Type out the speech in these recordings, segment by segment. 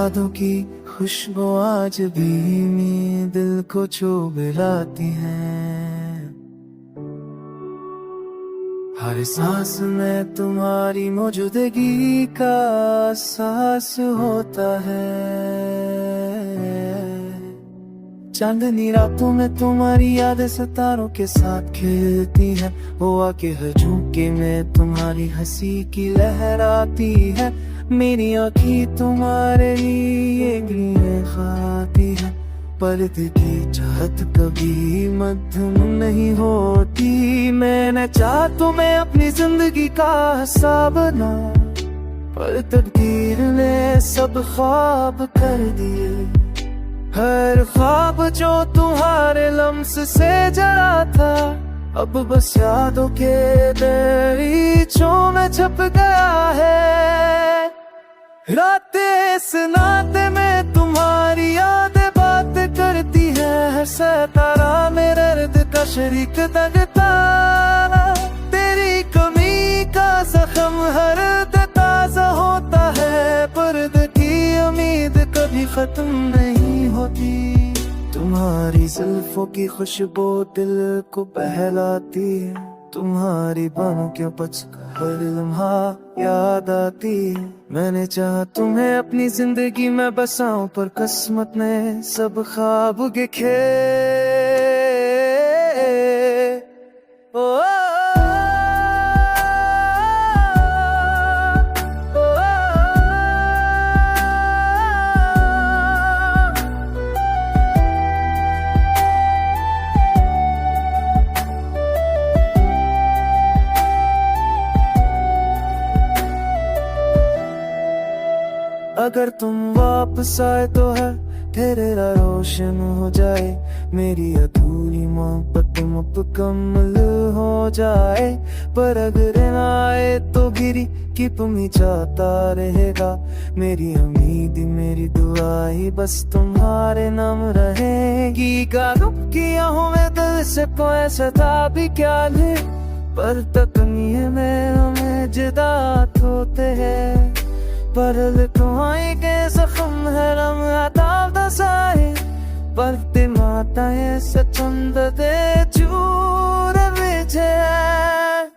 यादों की खुशबू आज भी दिल को चुभलाती है। हर सांस में तुम्हारी मौजूदगी का एहसास होता है। चांदनी रातों में तुम्हारी यादें सितारों के साथ खेलती है। वो आके हर झोंके में तुम्हारी हंसी की लहराती है। मेरी आँखें तुम्हारे लिए गीत गाती है। पर्दे की चाहत कभी मध्यम नहीं होती। मैंने चाहा तुम्हें अपनी जिंदगी का हिस्सा बना, पर तकदीर ने सब ख्वाब कर दिए। हर ख्वाब जो तुम्हारे लम्स से जरा था, अब बस यादों के दरीचों में छप गया है। रातें इस नाते में तुम्हारी यादें बात करती है। हर सितारा मेरे दर्द का शरीक लगता। तेरी कमी का जख्म हर ताजा होता है। पर्द की उम्मीद कभी खत्म नहीं होती। तुम्हारी जुल्फों की खुशबू दिल को बहलाती है। तुम्हारी बाहों के पच हर लम्हा याद आती है। मैंने चाहा तुम्हें अपनी जिंदगी में बसाऊं, पर किस्मत ने सब ख्वाब देखे। अगर तुम वापस आए तो है तेरा रोशन हो जाए। मेरी अधूरी मोहब्बत मुकम्मल हो जाए। पर अगर न आए तो गिरी कि तुम ही चाहता रहेगा। मेरी उम्मीद मेरी दुआ ही बस तुम्हारे नाम रहेगी। गालों की आहों में दिल से कोई सता भी क्या ले, पर तकनीर में हमें जुदा होते हैं। परल तुम्हारी के जख्म है रम अताब दसाए। परते माताएं सचंद दे चूर विजय।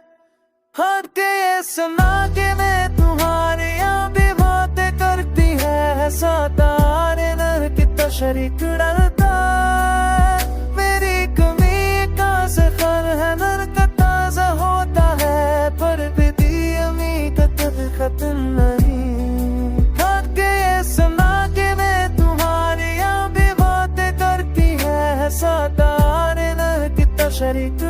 हर के सुना के मैं तुम्हारे यहाँ भी बातें करती है। सातारे नर कितना शरीक डरता। मेरी कमी का सफर है नर का ताजा होता है। पर विधि अमी का तब खत्म नहीं। शरीक